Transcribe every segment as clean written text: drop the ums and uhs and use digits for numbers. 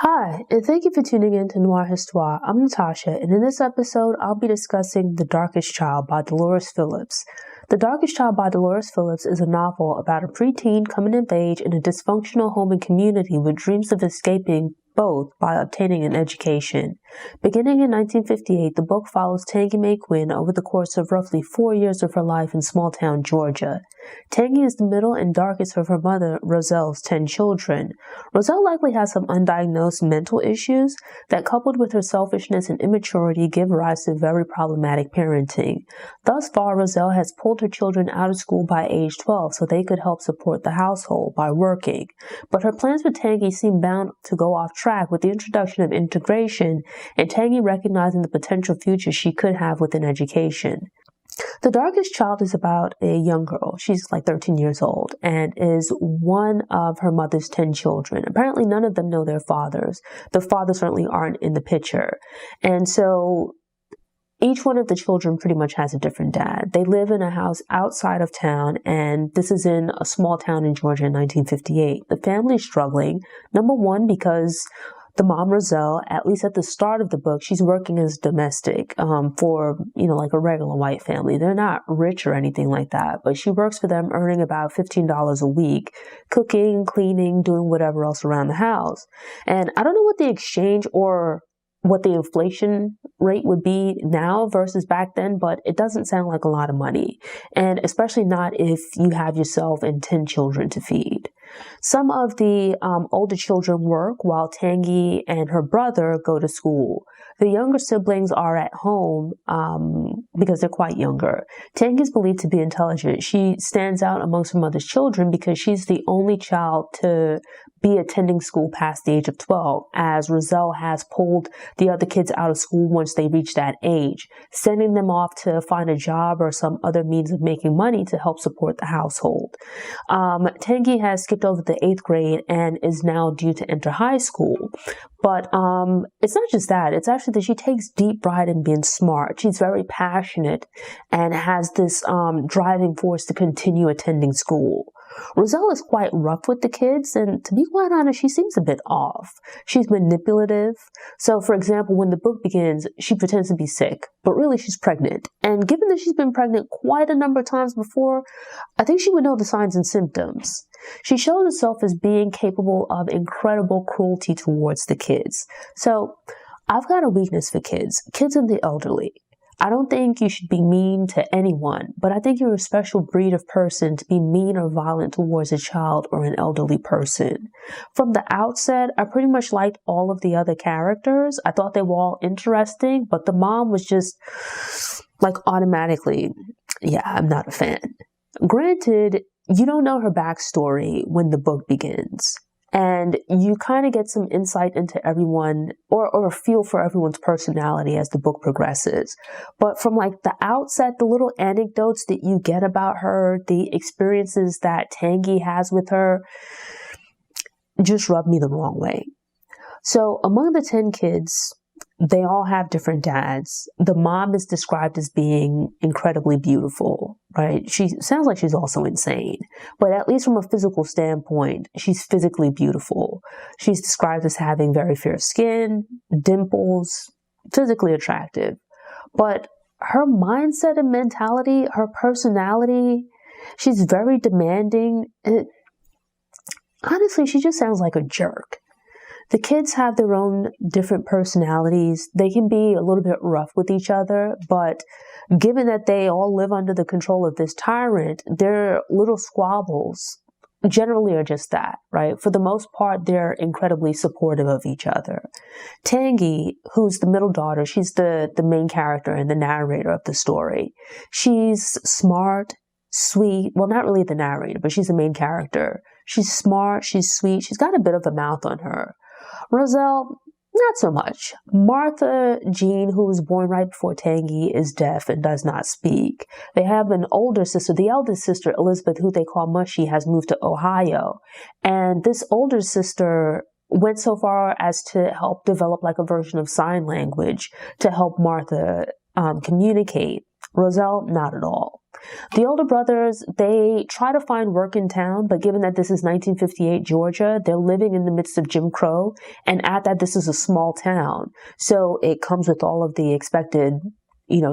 Hi, and thank you for tuning in to Noire Histoire. I'm Natasha, and in this episode, I'll be discussing The Darkest Child by Delores Phillips. The Darkest Child by Delores Phillips is a novel about a preteen coming of age in a dysfunctional home and community with dreams of escaping both by obtaining an education. Beginning in 1958, the book follows Tangi Mae Quinn over the course of roughly 4 years of her life in small-town Georgia. Tangi is the middle and darkest of her mother, Roselle's 10 children. Roselle likely has some undiagnosed mental issues that, coupled with her selfishness and immaturity, give rise to very problematic parenting. Thus far, Roselle has pulled her children out of school by age 12 so they could help support the household by working. But her plans with Tangi seem bound to go off track with the introduction of integration and Tangi recognizing the potential future she could have with an education. The Darkest Child is about a young girl. She's like 13 years old and is one of her mother's 10 children. Apparently none of them know their fathers. The fathers certainly aren't in the picture. And so each one of the children pretty much has a different dad. They live in a house outside of town, and this is in a small town in Georgia in 1958. The family is struggling, number one, because the mom, Roselle, at least at the start of the book, she's working as domestic for, like a regular white family. They're not rich or anything like that, but she works for them, earning about $15 a week, cooking, cleaning, doing whatever else around the house. And I don't know what the exchange or what the inflation rate would be now versus back then, but it doesn't sound like a lot of money. And especially not if you have yourself and 10 children to feed. Some of the older children work while Tangi and her brother go to school. The younger siblings are at home because they're quite younger. Tangi is believed to be intelligent. She stands out amongst her mother's children because she's the only child to be attending school past the age of 12, as Roselle has pulled the other kids out of school once they reach that age, sending them off to find a job or some other means of making money to help support the household. Tangi has skipped over the 8th grade and is now due to enter high school. But it's not just that. It's actually that she takes deep pride in being smart. She's very passionate and has this driving force to continue attending school. Roselle is quite rough with the kids, and to be quite honest, she seems a bit off. She's manipulative. So, for example, when the book begins, she pretends to be sick, but really she's pregnant. And given that she's been pregnant quite a number of times before, I think she would know the signs and symptoms. She shows herself as being capable of incredible cruelty towards the kids. So, I've got a weakness for kids and the elderly. I don't think you should be mean to anyone, but I think you're a special breed of person to be mean or violent towards a child or an elderly person. From the outset, I pretty much liked all of the other characters. I thought they were all interesting, but the mom was just like automatically, I'm not a fan. Granted, you don't know her backstory when the book begins. And you kind of get some insight into everyone or a feel for everyone's personality as the book progresses. But from like the outset, the little anecdotes that you get about her, the experiences that Tangi has with her, just rub me the wrong way. So among the 10 kids, they all have different dads. The mom is described as being incredibly beautiful, right? She sounds like she's also insane, but at least from a physical standpoint, she's physically beautiful. She's described as having very fair skin, dimples, physically attractive. But her mindset and mentality, her personality, she's very demanding. Honestly, she just sounds like a jerk. The kids have their own different personalities. They can be a little bit rough with each other, but given that they all live under the control of this tyrant, their little squabbles generally are just that, right? For the most part, they're incredibly supportive of each other. Tangi, who's the middle daughter, she's the main character and the narrator of the story. She's smart, sweet. Well, not really the narrator, but she's the main character. She's smart, she's sweet, she's got a bit of a mouth on her. Roselle, not so much. Martha Jean, who was born right before Tangi, is deaf and does not speak. They have an older sister. The eldest sister, Elizabeth, who they call Mushy, has moved to Ohio. And this older sister went so far as to help develop like a version of sign language to help Martha communicate. Roselle, not at all. The older brothers, they try to find work in town, but given that this is 1958 Georgia, they're living in the midst of Jim Crow, and at that, this is a small town. So it comes with all of the expected,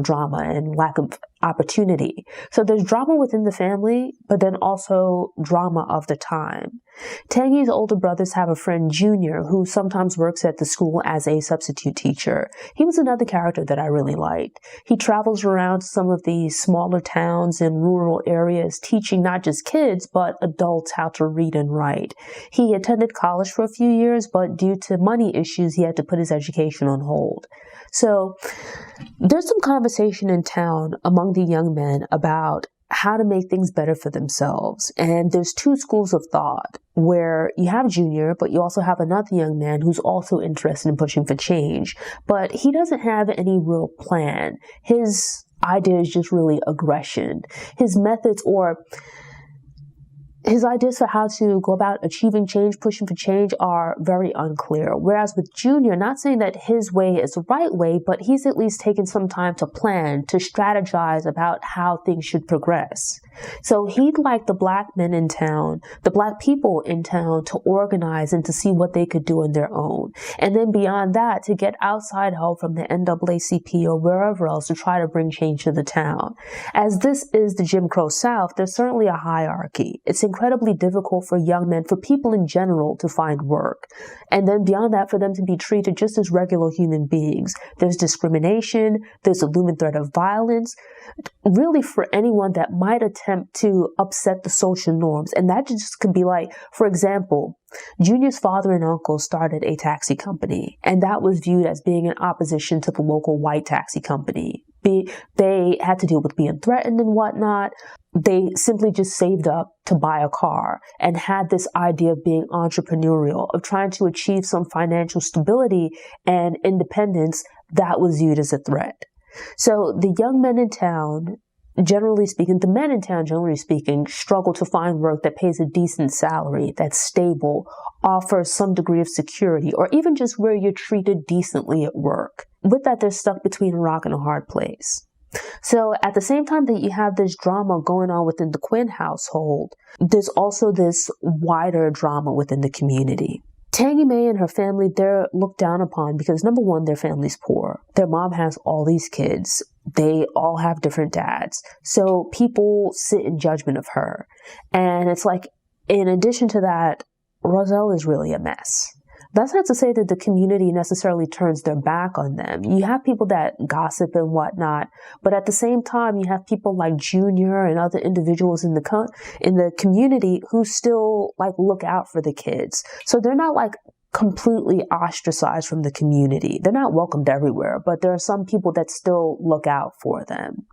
drama and lack of opportunity. So there's drama within the family, but then also drama of the time. Tangy's older brothers have a friend, Junior, who sometimes works at the school as a substitute teacher. He was another character that I really liked. He travels around to some of these smaller towns and rural areas, teaching not just kids, but adults how to read and write. He attended college for a few years, but due to money issues, he had to put his education on hold. So there's some conversation in town among the young men about how to make things better for themselves. And there's two schools of thought where you have Junior, but you also have another young man who's also interested in pushing for change. But he doesn't have any real plan. His idea is just really aggression. His methods or his ideas for how to go about achieving change, pushing for change, are very unclear. Whereas with Junior, not saying that his way is the right way, but he's at least taken some time to plan, to strategize about how things should progress. So he'd like the black men in town, the black people in town, to organize and to see what they could do on their own. And then beyond that, to get outside help from the NAACP or wherever else to try to bring change to the town. As this is the Jim Crow South, there's certainly a hierarchy. It's incredibly difficult for young men, for people in general, to find work. And then beyond that, for them to be treated just as regular human beings. There's discrimination, there's a looming threat of violence, really for anyone that might attempt to upset the social norms. And that just could be like, for example, Junior's father and uncle started a taxi company, and that was viewed as being in opposition to the local white taxi company. They had to deal with being threatened and whatnot. They simply just saved up to buy a car and had this idea of being entrepreneurial, of trying to achieve some financial stability and independence that was viewed as a threat. So the young men in town, generally speaking, the men in town, generally speaking, struggle to find work that pays a decent salary, that's stable, offers some degree of security, or even just where you're treated decently at work. With that, they're stuck between a rock and a hard place. So at the same time that you have this drama going on within the Quinn household, there's also this wider drama within the community. Tangy Mae and her family, they're looked down upon because, number one, their family's poor. Their mom has all these kids. They all have different dads. So people sit in judgment of her. And it's like, in addition to that, Roselle is really a mess. That's not to say that the community necessarily turns their back on them. You have people that gossip and whatnot, but at the same time, you have people like Junior and other individuals in the community who still look out for the kids. So they're not completely ostracized from the community. They're not welcomed everywhere, but there are some people that still look out for them.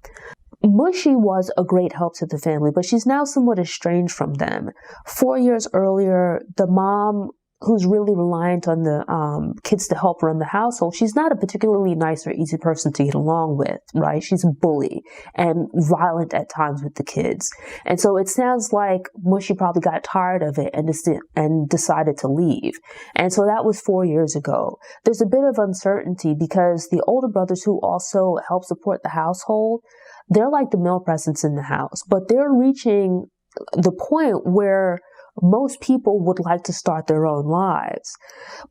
Mushy was a great help to the family, but she's now somewhat estranged from them. 4 years earlier, the mom, who's really reliant on the kids to help run the household, she's not a particularly nice or easy person to get along with, right? She's a bully and violent at times with the kids. And so it sounds like Mushy probably got tired of it and decided to leave. And so that was 4 years ago. There's a bit of uncertainty because the older brothers who also help support the household, they're like the male presence in the house, but they're reaching the point where most people would like to start their own lives.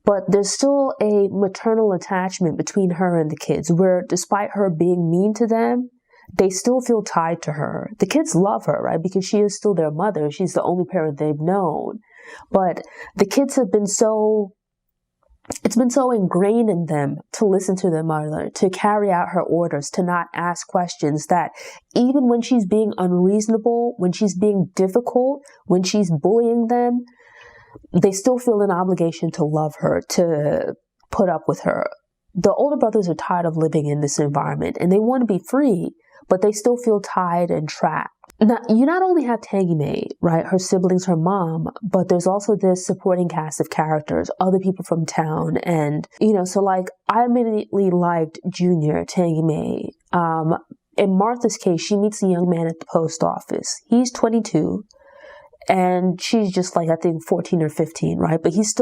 But there's still a maternal attachment between her and the kids where, despite her being mean to them, they still feel tied to her. The kids love her, right? Because she is still their mother. She's the only parent they've known. But the kids have been it's been so ingrained in them to listen to their mother, to carry out her orders, to not ask questions, that even when she's being unreasonable, when she's being difficult, when she's bullying them, they still feel an obligation to love her, to put up with her. The older brothers are tired of living in this environment and they want to be free, but they still feel tied and trapped. Now, you not only have Tangy Mae, right, her siblings, her mom, but there's also this supporting cast of characters, other people from town. And, so I immediately liked Junior, Tangy Mae. In Martha's case, she meets a young man at the post office. He's 22. And she's just like, I think 14 or 15, right? But he's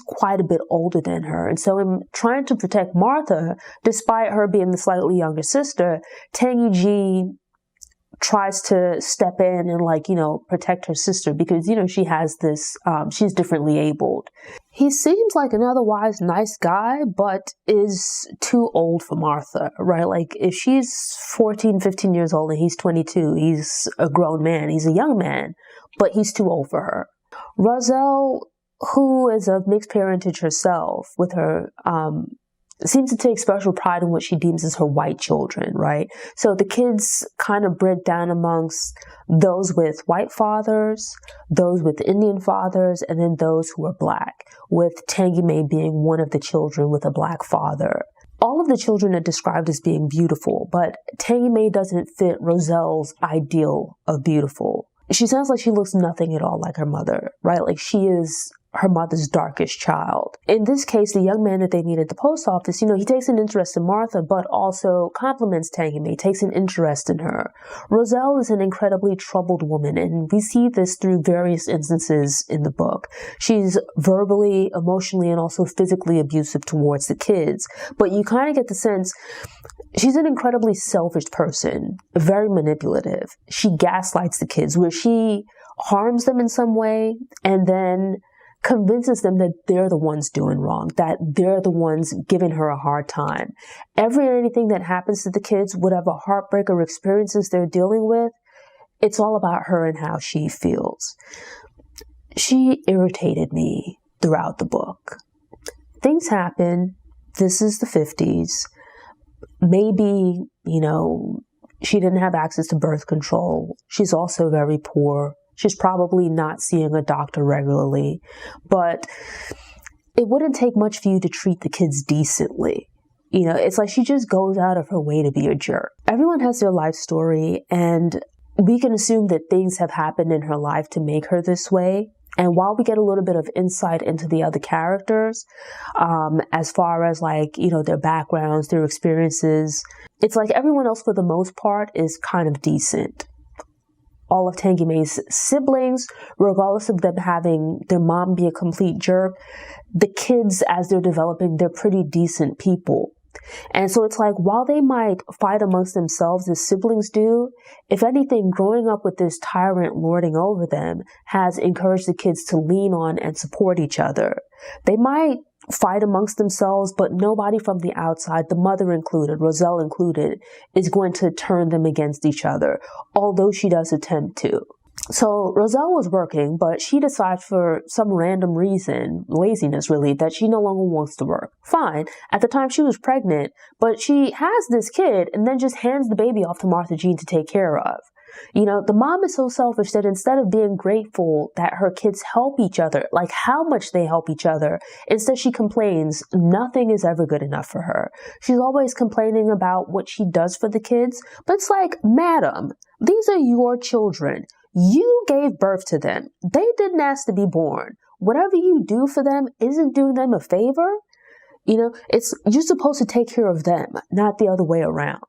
quite a bit older than her. And so in trying to protect Martha, despite her being the slightly younger sister, Tangy G tries to step in and, like, you know, protect her sister because, you know, she has this, she's differently abled. He seems like an otherwise nice guy, but is too old for Martha, right? Like, if she's 14, 15 years old and he's 22, he's a grown man, he's a young man, but he's too old for her. Roselle, who is of mixed parentage herself with her, seems to take special pride in what she deems as her white children, right? So the kids kind of break down amongst those with white fathers, those with Indian fathers, and then those who are black, with Tangy May being one of the children with a black father. All of the children are described as being beautiful, but Tangy May doesn't fit Roselle's ideal of beautiful. She sounds like she looks nothing at all like her mother, right? Like, she is her mother's darkest child. In this case, the young man that they meet at the post office, you know, he takes an interest in Martha, but also compliments Tangy May, takes an interest in her. Roselle is an incredibly troubled woman, and we see this through various instances in the book. She's verbally, emotionally, and also physically abusive towards the kids, but you kind of get the sense she's an incredibly selfish person, very manipulative. She gaslights the kids, where she harms them in some way and then convinces them that they're the ones doing wrong, that they're the ones giving her a hard time. Every and anything that happens to the kids, whatever heartbreak or experiences they're dealing with, it's all about her and how she feels. She irritated me throughout the book. Things happen. This is the 50s. Maybe, you know, she didn't have access to birth control. She's also very poor. She's probably not seeing a doctor regularly, but it wouldn't take much for you to treat the kids decently. You know, it's like she just goes out of her way to be a jerk. Everyone has their life story, and we can assume that things have happened in her life to make her this way. And while we get a little bit of insight into the other characters, as far as, like, you know, their backgrounds, their experiences, it's like everyone else for the most part is kind of decent. All of Tangy May's siblings, regardless of them having their mom be a complete jerk, the kids, as they're developing, they're pretty decent people. And so it's like, while they might fight amongst themselves as siblings do, if anything, growing up with this tyrant lording over them has encouraged the kids to lean on and support each other. They might fight amongst themselves, but nobody from the outside, the mother included, Roselle included, is going to turn them against each other, although she does attempt to. So Roselle was working, but she decides for some random reason, laziness really, that she no longer wants to work. Fine. At the time she was pregnant, but she has this kid and then just hands the baby off to Martha Jean to take care of. You know, the mom is so selfish that instead of being grateful that her kids help each other, like how much they help each other, instead she complains nothing is ever good enough for her. She's always complaining about what she does for the kids, but it's like, madam, these are your children. You gave birth to them. They didn't ask to be born. Whatever you do for them isn't doing them a favor. You know, you're supposed to take care of them, not the other way around.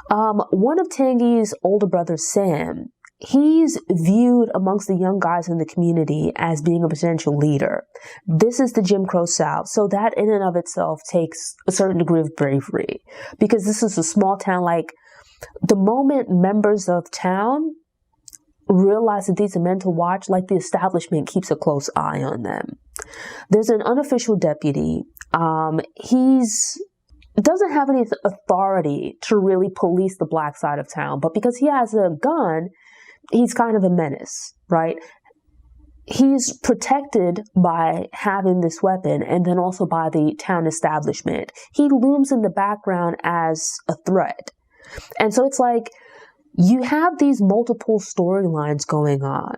One of Tangy's older brothers, Sam, he's viewed amongst the young guys in the community as being a potential leader. This is the Jim Crow South, so that in and of itself takes a certain degree of bravery, because this is a small town. Like, the moment members of town realize that these are men to watch, like, the establishment keeps a close eye on them. There's an unofficial deputy. He's doesn't have any authority to really police the black side of town, but because he has a gun, he's kind of a menace, right? He's protected by having this weapon and then also by the town establishment. He looms in the background as a threat. And so it's like, you have these multiple storylines going on.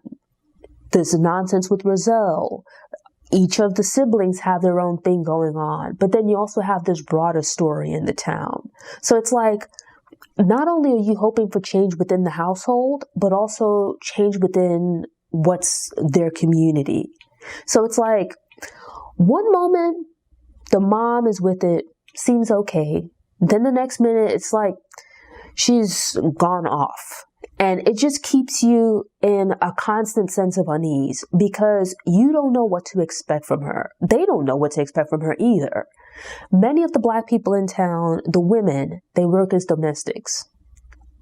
There's nonsense with Roselle. Each of the siblings have their own thing going on, but then you also have this broader story in the town. So it's like, not only are you hoping for change within the household, but also change within what's their community. So it's like, one moment, the mom is with it, seems okay. Then the next minute, it's like, she's gone off. And it just keeps you in a constant sense of unease because you don't know what to expect from her. They don't know what to expect from her either. Many of the Black people in town, the women, they work as domestics.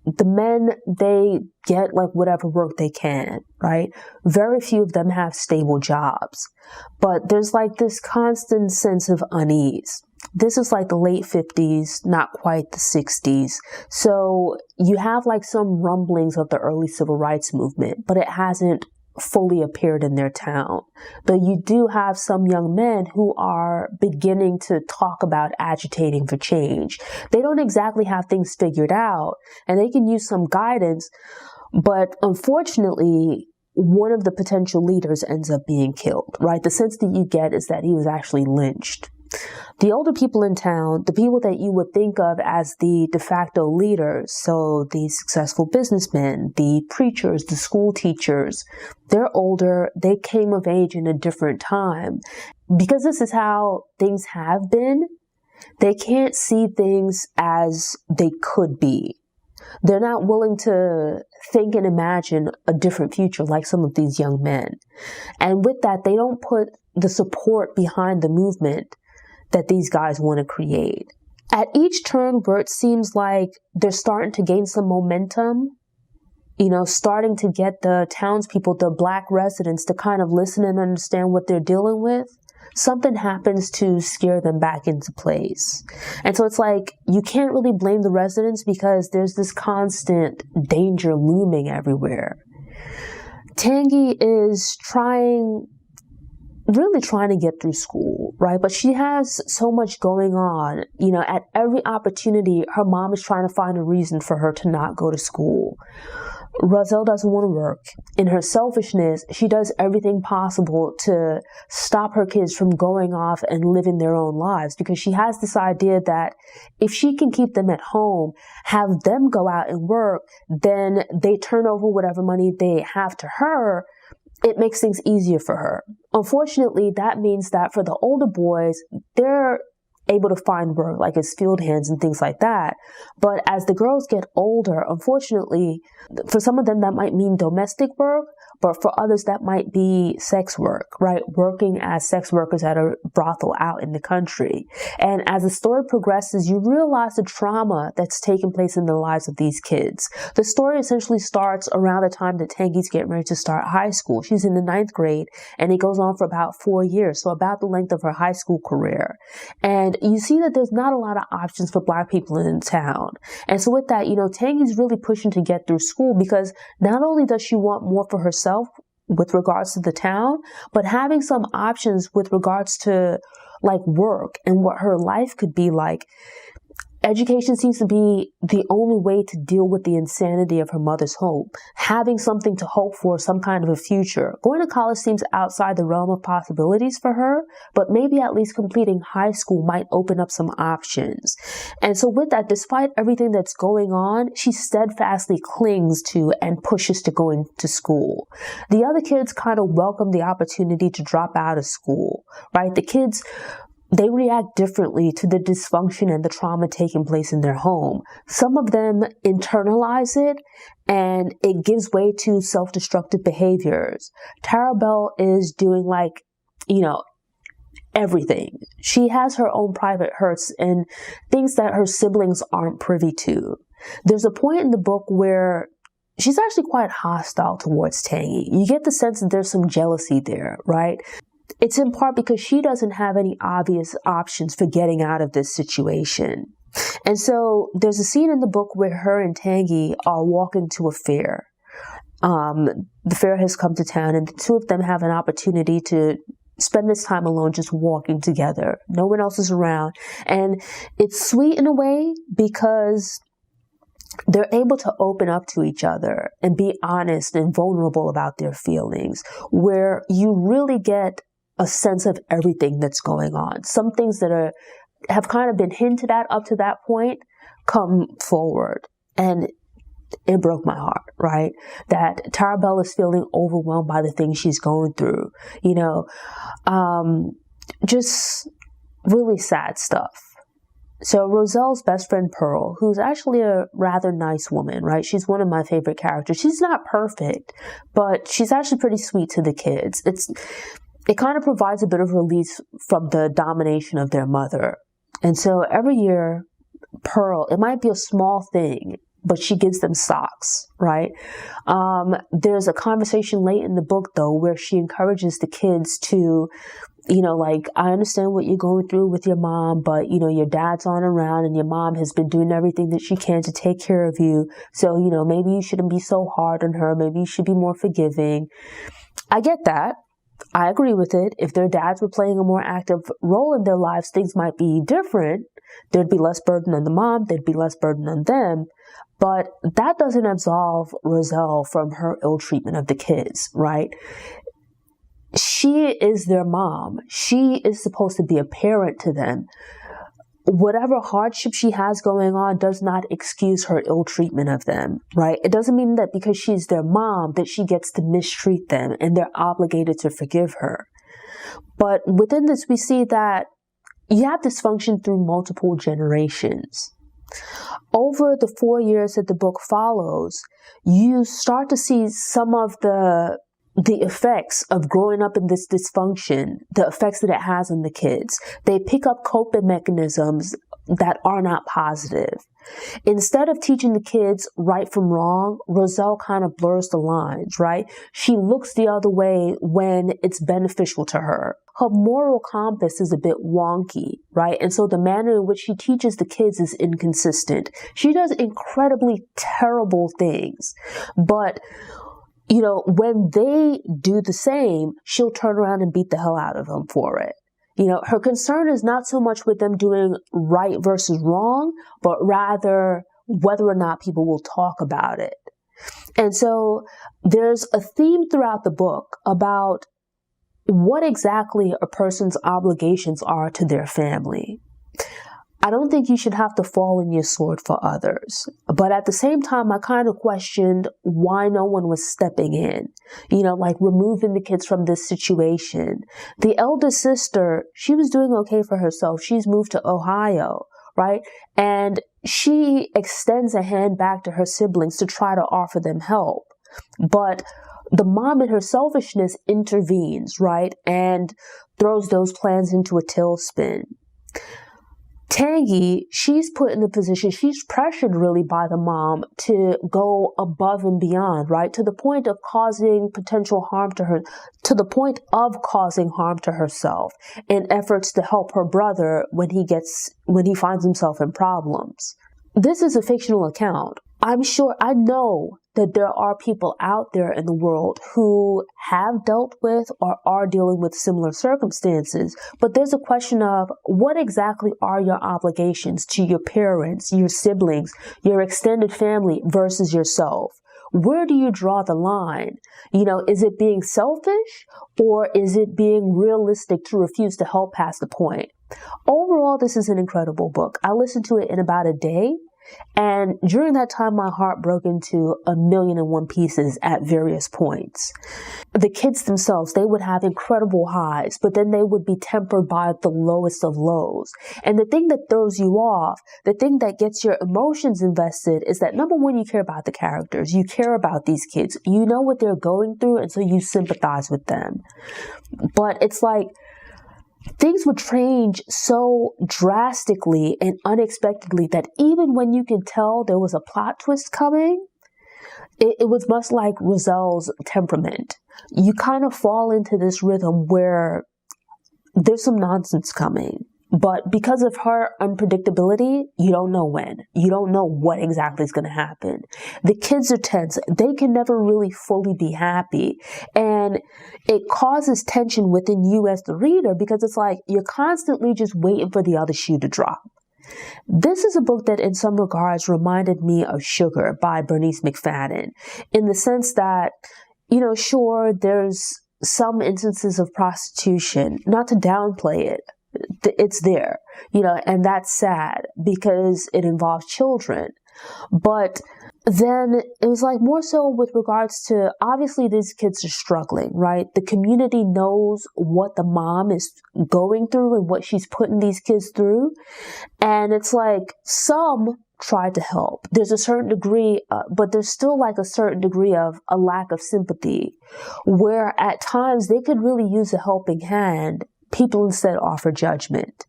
The men, they get like whatever work they can, right? Very few of them have stable jobs. But there's like this constant sense of unease. This is like the late 50s, not quite the 60s. So you have like some rumblings of the early civil rights movement, but it hasn't fully appeared in their town. Though you do have some young men who are beginning to talk about agitating for change. They don't exactly have things figured out, and they can use some guidance, but unfortunately, one of the potential leaders ends up being killed, right? The sense that you get is that he was actually lynched. The older people in town, the people that you would think of as the de facto leaders, so the successful businessmen, the preachers, the school teachers, they're older, they came of age in a different time. Because this is how things have been, they can't see things as they could be. They're not willing to think and imagine a different future like some of these young men. And with that, they don't put the support behind the movement that these guys want to create. At each turn where it seems like they're starting to gain some momentum, starting to get the townspeople, the Black residents to kind of listen and understand what they're dealing with, something happens to scare them back into place. And so it's like, you can't really blame the residents because there's this constant danger looming everywhere. Tangi is really trying to get through school, right? But she has so much going on. At every opportunity, her mom is trying to find a reason for her to not go to school. Roselle doesn't want to work. In her selfishness, she does everything possible to stop her kids from going off and living their own lives because she has this idea that if she can keep them at home, have them go out and work, then they turn over whatever money they have to her. It makes things easier for her. Unfortunately, that means that for the older boys, they're able to find work, like as field hands and things like that. But as the girls get older, unfortunately, for some of them, that might mean domestic work, but for others, that might be sex work, right? Working as sex workers at a brothel out in the country. And as the story progresses, you realize the trauma that's taken place in the lives of these kids. The story essentially starts around the time that Tangi's getting ready to start high school. She's in the 9th grade, and it goes on for about 4 years, so about the length of her high school career. And you see that there's not a lot of options for Black people in town. And so with that, Tangi's really pushing to get through school because not only does she want more for herself with regards to the town, but having some options with regards to like work and what her life could be like. Education seems to be the only way to deal with the insanity of her mother's home. Having something to hope for, some kind of a future. Going to college seems outside the realm of possibilities for her, but maybe at least completing high school might open up some options. And so with that, despite everything that's going on, she steadfastly clings to and pushes to go into school. The other kids kind of welcome the opportunity to drop out of school, right? The kids, they react differently to the dysfunction and the trauma taking place in their home. Some of them internalize it and it gives way to self-destructive behaviors. Tara Bell is doing everything. She has her own private hurts and things that her siblings aren't privy to. There's a point in the book where she's actually quite hostile towards Tangi. You get the sense that there's some jealousy there, right? It's in part because she doesn't have any obvious options for getting out of this situation. And so there's a scene in the book where her and Tangi are walking to a fair. The fair has come to town and the two of them have an opportunity to spend this time alone just walking together. No one else is around. And it's sweet in a way because they're able to open up to each other and be honest and vulnerable about their feelings, where you really get a sense of everything that's going on. Some things that have kind of been hinted at up to that point come forward. And it broke my heart, right? That Tara Bell is feeling overwhelmed by the things she's going through. Just really sad stuff. So Roselle's best friend Pearl, who's actually a rather nice woman, right? She's one of my favorite characters. She's not perfect, but she's actually pretty sweet to the kids. It kind of provides a bit of release from the domination of their mother. And so every year, Pearl, it might be a small thing, but she gives them socks, right? There's a conversation late in the book, though, where she encourages the kids to, like, I understand what you're going through with your mom, but, your dad's on around and your mom has been doing everything that she can to take care of you. So, maybe you shouldn't be so hard on her. Maybe you should be more forgiving. I get that. I agree with it. If their dads were playing a more active role in their lives, things might be different. There'd be less burden on the mom. There'd be less burden on them. But that doesn't absolve Roselle from her ill treatment of the kids, right? She is their mom. She is supposed to be a parent to them. Whatever hardship she has going on does not excuse her ill treatment of them, right? It doesn't mean that because she's their mom that she gets to mistreat them and they're obligated to forgive her. But within this, we see that you have dysfunction through multiple generations. Over the 4 years that the book follows, you start to see some of the effects of growing up in this dysfunction, the effects that it has on the kids. They pick up coping mechanisms that are not positive. Instead of teaching the kids right from wrong, Roselle kind of blurs the lines, right? She looks the other way when it's beneficial to her. Her moral compass is a bit wonky, right? And so the manner in which she teaches the kids is inconsistent. She does incredibly terrible things, but when they do the same, she'll turn around and beat the hell out of them for it. Her concern is not so much with them doing right versus wrong, but rather whether or not people will talk about it. And so there's a theme throughout the book about what exactly a person's obligations are to their family. I don't think you should have to fall on your sword for others. But at the same time, I kind of questioned why no one was stepping in, like removing the kids from this situation. The eldest sister, she was doing okay for herself. She's moved to Ohio, right? And she extends a hand back to her siblings to try to offer them help. But the mom in her selfishness intervenes, right? And throws those plans into a tailspin. Tangy, she's put in the position, she's pressured really by the mom to go above and beyond, right? To the point of causing potential harm to her, to the point of causing harm to herself in efforts to help her brother when he finds himself in problems. This is a fictional account. I know that there are people out there in the world who have dealt with or are dealing with similar circumstances, but there's a question of what exactly are your obligations to your parents, your siblings, your extended family versus yourself? Where do you draw the line? Is it being selfish or is it being realistic to refuse to help past the point? Overall, this is an incredible book. I listened to it in about a day. And during that time, my heart broke into 1,000,001 pieces at various points. The kids themselves, they would have incredible highs, but then they would be tempered by the lowest of lows. And the thing that throws you off, the thing that gets your emotions invested is that, number one, you care about the characters. You care about these kids. You know what they're going through, and so you sympathize with them. But it's like, things would change so drastically and unexpectedly that even when you can tell there was a plot twist coming, it was much like Roselle's temperament. You kind of fall into this rhythm where there's some nonsense coming. But because of her unpredictability, you don't know when. You don't know what exactly is going to happen. The kids are tense. They can never really fully be happy. And it causes tension within you as the reader because it's like you're constantly just waiting for the other shoe to drop. This is a book that in some regards reminded me of Sugar by Bernice McFadden, in the sense that, sure, there's some instances of prostitution, not to downplay it. It's there, and that's sad because it involves children. But then it was like more so with regards to, obviously these kids are struggling, right? The community knows what the mom is going through and what she's putting these kids through. And it's like some try to help. There's a certain degree, but there's still like a certain degree of a lack of sympathy, where at times they could really use a helping hand. People instead offer judgment.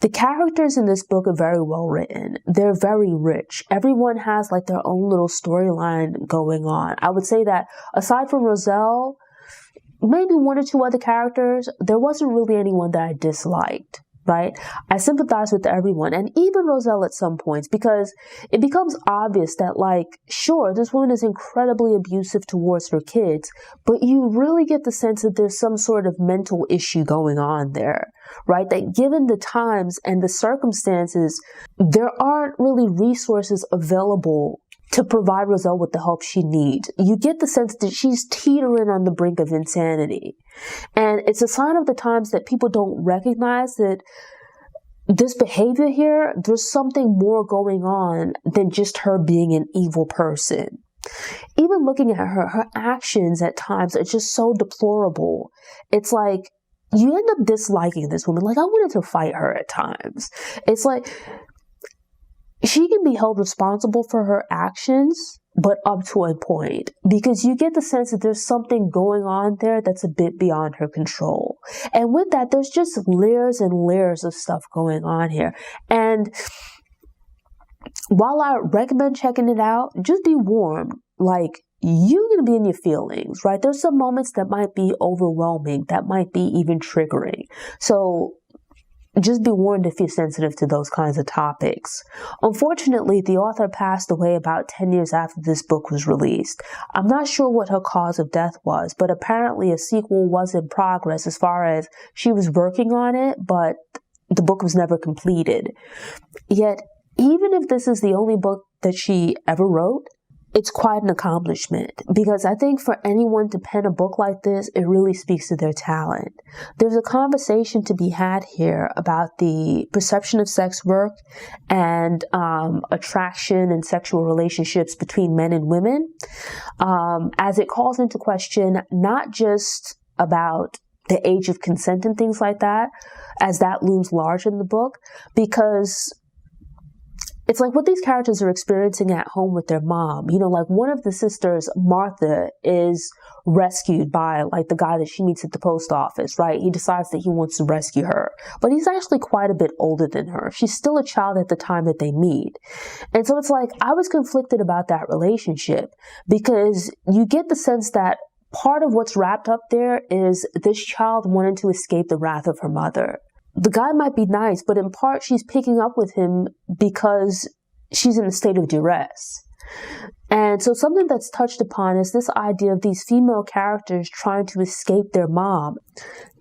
The characters in this book are very well written. They're very rich. Everyone has like their own little storyline going on. I would say that aside from Roselle, maybe one or two other characters, there wasn't really anyone that I disliked, right? I sympathize with everyone, and even Roselle at some points, because it becomes obvious that, like, sure, this woman is incredibly abusive towards her kids, but you really get the sense that there's some sort of mental issue going on there, right? That given the times and the circumstances, there aren't really resources available to provide Roselle with the help she needs. You get the sense that she's teetering on the brink of insanity. And it's a sign of the times that people don't recognize that this behavior here, there's something more going on than just her being an evil person. Even looking at her actions at times are just so deplorable. It's like, you end up disliking this woman. Like, I wanted to fight her at times. It's like, she can be held responsible for her actions, but up to a point, because you get the sense that there's something going on there that's a bit beyond her control. And with that, there's just layers and layers of stuff going on here. And while I recommend checking it out, just be warned, like, you're going to be in your feelings, right? There's some moments that might be overwhelming, that might be even triggering. So just be warned if you're sensitive to those kinds of topics. Unfortunately, the author passed away about 10 years after this book was released. I'm not sure what her cause of death was, but apparently a sequel was in progress as far as she was working on it, but the book was never completed. Yet, even if this is the only book that she ever wrote, it's quite an accomplishment, because I think for anyone to pen a book like this, it really speaks to their talent. There's a conversation to be had here about the perception of sex work and attraction and sexual relationships between men and women, as it calls into question not just about the age of consent and things like that, as that looms large in the book, because it's like what these characters are experiencing at home with their mom. You know, like one of the sisters, Martha, is rescued by like the guy that she meets at the post office, right? He decides that he wants to rescue her, but he's actually quite a bit older than her. She's still a child at the time that they meet. And so it's like, I was conflicted about that relationship, because you get the sense that part of what's wrapped up there is this child wanting to escape the wrath of her mother. The guy might be nice, but in part she's picking up with him because she's in a state of duress. And so something that's touched upon is this idea of these female characters trying to escape their mom.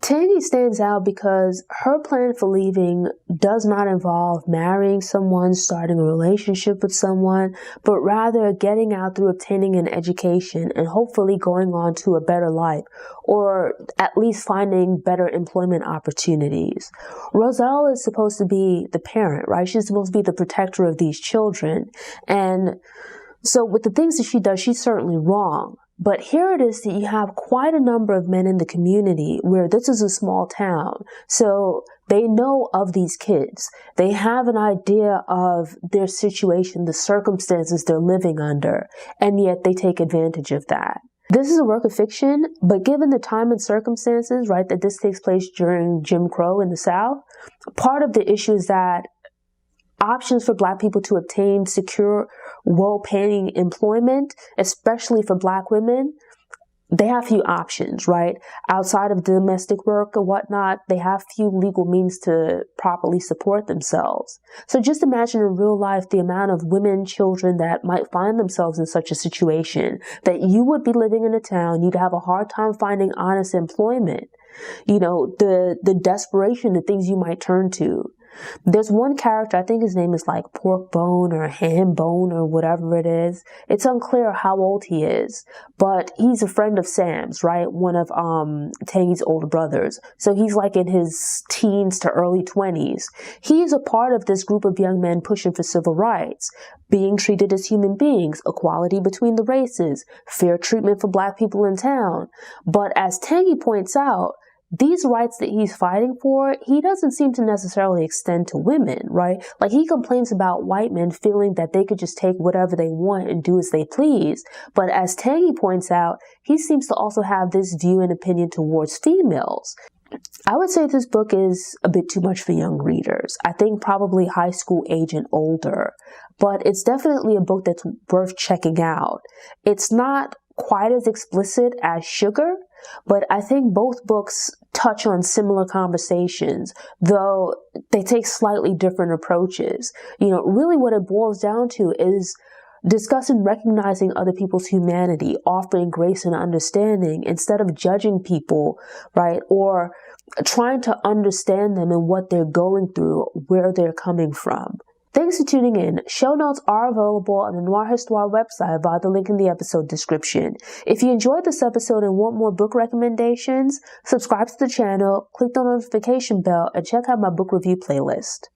Tangy stands out because her plan for leaving does not involve marrying someone, starting a relationship with someone, but rather getting out through obtaining an education and hopefully going on to a better life, or at least finding better employment opportunities. Roselle is supposed to be the parent, right? She's supposed to be the protector of these children. And so with the things that she does, she's certainly wrong. But here it is that you have quite a number of men in the community where this is a small town. So they know of these kids. They have an idea of their situation, the circumstances they're living under, and yet they take advantage of that. This is a work of fiction, but given the time and circumstances, right, that this takes place during Jim Crow in the South, part of the issue is that options for Black people to obtain secure, well-paying employment, especially for Black women, they have few options, right? Outside of domestic work or whatnot, they have few legal means to properly support themselves. So just imagine in real life the amount of women, children that might find themselves in such a situation, that you would be living in a town, you'd have a hard time finding honest employment. You know, the desperation, the things you might turn to. There's one character, I think his name is like Pork Bone or Ham Bone or whatever it is. It's unclear how old he is, but he's a friend of Sam's, right? One of Tangy's older brothers. So he's like in his teens to early 20s. He's a part of this group of young men pushing for civil rights, being treated as human beings, equality between the races, fair treatment for black people in town. But as Tangy points out, these rights that he's fighting for, he doesn't seem to necessarily extend to women, right? Like, he complains about white men feeling that they could just take whatever they want and do as they please. But as Tangy points out, he seems to also have this view and opinion towards females. I would say this book is a bit too much for young readers. I think probably high school age and older, but it's definitely a book that's worth checking out. It's not quite as explicit as Sugar, but I think both books touch on similar conversations, though they take slightly different approaches. Really what it boils down to is discussing recognizing other people's humanity, offering grace and understanding instead of judging people, right? Or trying to understand them and what they're going through, where they're coming from. Thanks for tuning in. Show notes are available on the Noire Histoire website via the link in the episode description. If you enjoyed this episode and want more book recommendations, subscribe to the channel, click the notification bell, and check out my book review playlist.